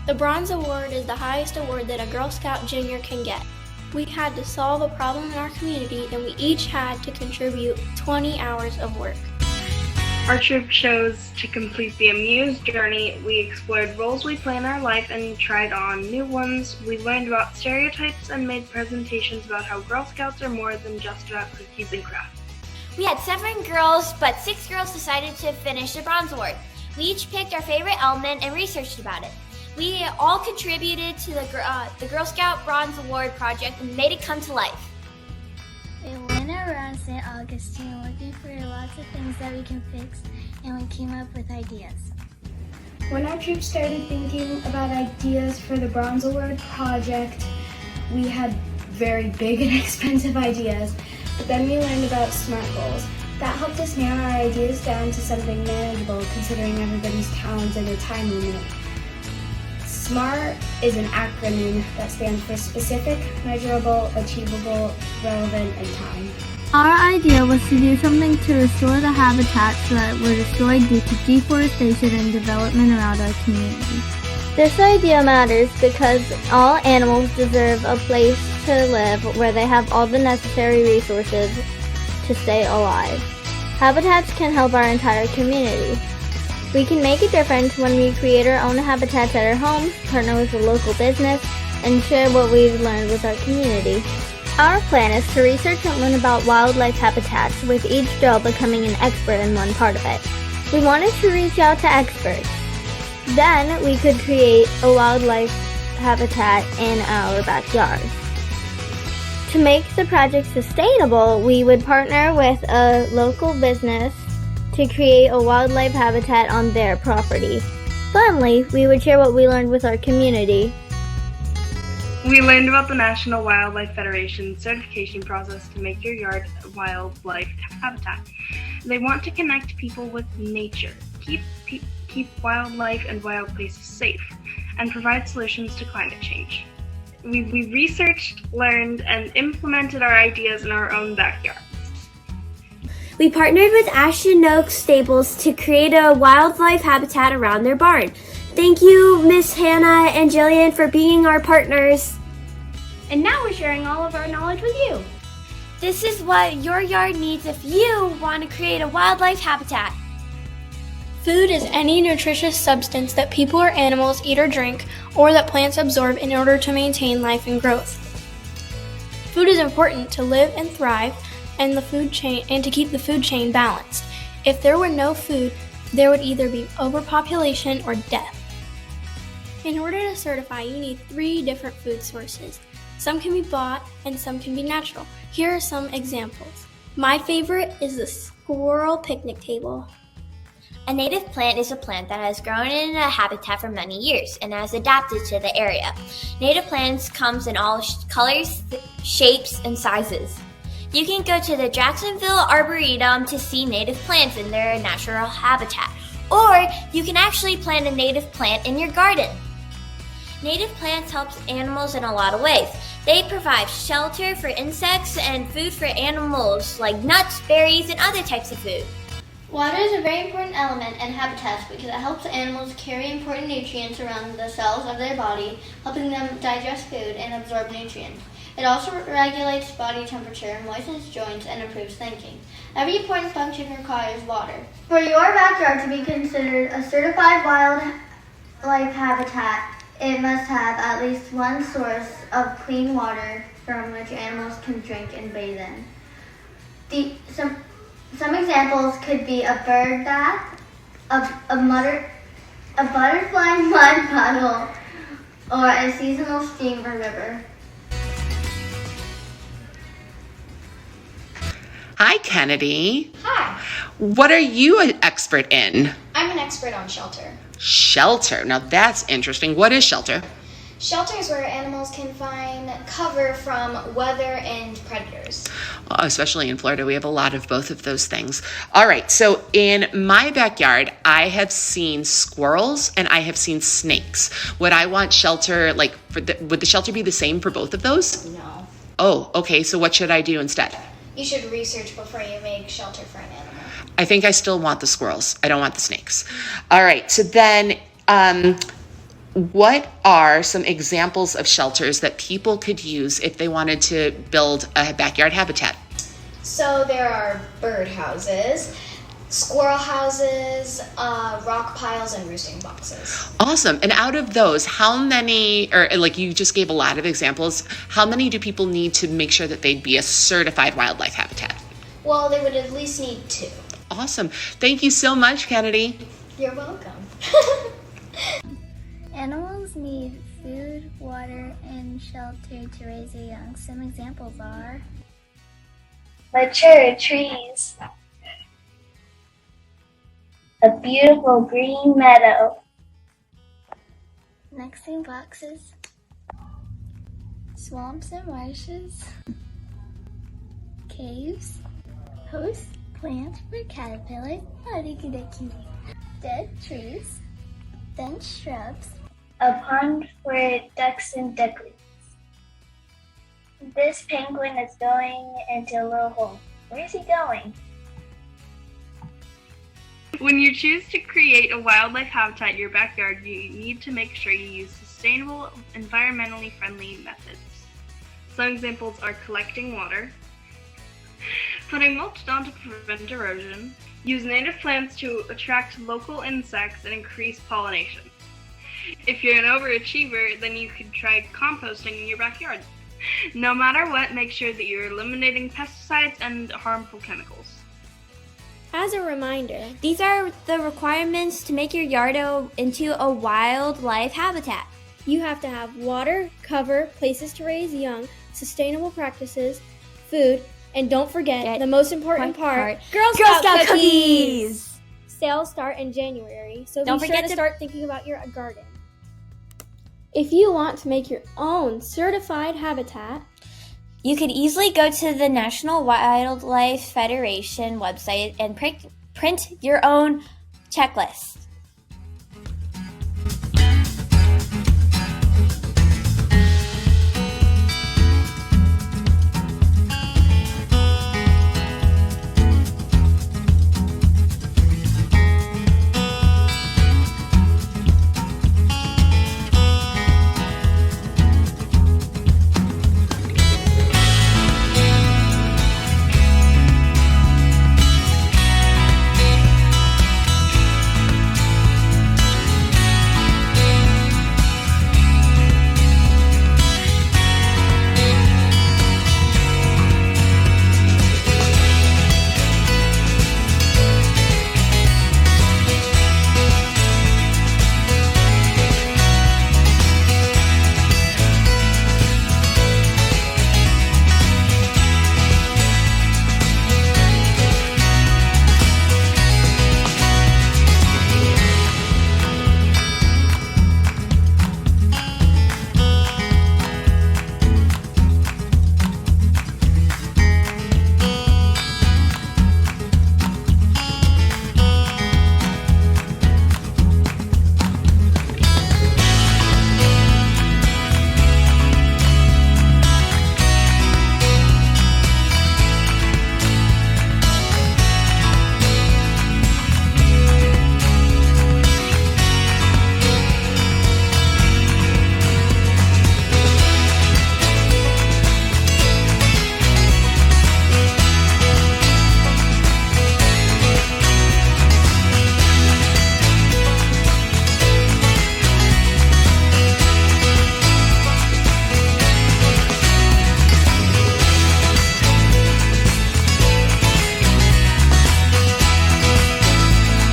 The Bronze Award is the highest award that a Girl Scout junior can get. We had to solve a problem in our community, and we each had to contribute 20 hours of work. Our troop chose to complete the Amuse journey. We explored roles we play in our life and tried on new ones. We learned about stereotypes and made presentations about how Girl Scouts are more than just about cookies and crafts. We had 7 girls, but 6 girls decided to finish the Bronze Award. We each picked our favorite element and researched about it. We all contributed to the Girl Scout Bronze Award project and made it come to life. We went around St. Augustine looking for lots of things that we can fix, and we came up with ideas. When our troop started thinking about ideas for the Bronze Award project, we had very big and expensive ideas, but then we learned about SMART goals. That helped us narrow our ideas down to something manageable considering everybody's talents and their time limit. SMART is an acronym that stands for specific, measurable, achievable, relevant, and time. Our idea was to do something to restore the habitats that were destroyed due to deforestation and development around our community. This idea matters because all animals deserve a place to live where they have all the necessary resources to stay alive. Habitats can help our entire community. We can make a difference when we create our own habitats at our homes, partner with a local business, and share what we've learned with our community. Our plan is to research and learn about wildlife habitats, with each girl becoming an expert in one part of it. We wanted to reach out to experts. Then we could create a wildlife habitat in our backyard. To make the project sustainable, we would partner with a local business to create a wildlife habitat on their property. Finally, we would share what we learned with our community. We learned about the National Wildlife Federation certification process to make your yard a wildlife habitat. They want to connect people with nature, keep wildlife and wild places safe, and provide solutions to climate change. We researched, learned, and implemented our ideas in our own backyard. We partnered with Ashton Oak Stables to create a wildlife habitat around their barn. Thank you, Miss Hannah and Jillian, for being our partners. And now we're sharing all of our knowledge with you. This is what your yard needs if you want to create a wildlife habitat. Food is any nutritious substance that people or animals eat or drink, or that plants absorb in order to maintain life and growth. Food is important to live and thrive, and the food chain, and to keep the food chain balanced. If there were no food, there would either be overpopulation or death. In order to certify, you need 3 different food sources. Some can be bought and some can be natural. Here are some examples. My favorite is the squirrel picnic table. A native plant is a plant that has grown in a habitat for many years and has adapted to the area. Native plants comes in all colors, shapes, and sizes. You can go to the Jacksonville Arboretum to see native plants in their natural habitat, or you can actually plant a native plant in your garden. Native plants help animals in a lot of ways. They provide shelter for insects and food for animals like nuts, berries, and other types of food. Water is a very important element in habitats because it helps animals carry important nutrients around the cells of their body, helping them digest food and absorb nutrients. It also regulates body temperature, moistens joints, and improves thinking. Every important function requires water. For your backyard to be considered a certified wildlife habitat, it must have at least one source of clean water from which animals can drink and bathe in. Some examples could be a bird bath, a butterfly mud puddle, or a seasonal stream or river. Hi, Kennedy. Hi, What are you an expert in? I'm an expert on shelter. Shelter. Now that's interesting. What is shelter? Shelter is where animals can find cover from weather and predators. Especially in Florida, we have a lot of both of those things. All right, so in my backyard, I have seen squirrels and I have seen snakes. Would I want shelter, would the shelter be the same for both of those? No. Oh, okay, so what should I do instead? You should research before you make shelter for an animal. I think I still want the squirrels. I don't want the snakes. All right, so then What are some examples of shelters that people could use if they wanted to build a backyard habitat? So there are bird houses, squirrel houses, rock piles, and roosting boxes. Awesome. And out of those, how many, or like you just gave a lot of examples, how many do people need to make sure that they'd be a certified wildlife habitat? Well, they would at least need 2. Awesome. Thank you so much, Kennedy. You're welcome. Animals need food, water, and shelter to raise their young. Some examples are mature trees, a beautiful green meadow, nesting boxes, swamps and marshes, caves, host plants for caterpillars, dead trees, dense shrubs, a pond for ducks and ducklings. This penguin is going into a little hole. Where is he going? When you choose to create a wildlife habitat in your backyard, you need to make sure you use sustainable, environmentally friendly methods. Some examples are collecting water, putting mulch down to prevent erosion, use native plants to attract local insects and increase pollination. If you're an overachiever, then you could try composting in your backyard. No matter what, make sure that you're eliminating pesticides and harmful chemicals. As a reminder, These are the requirements to make your yard into a wildlife habitat. you have to have water, cover, places to raise young, sustainable practices, food, and don't forget the most important part, Girl Scout cookies! Sales start in January, so Don't be sure forget to to start thinking about your garden. If you want to make your own certified habitat, You could easily go to the National Wildlife Federation website and print your own checklist.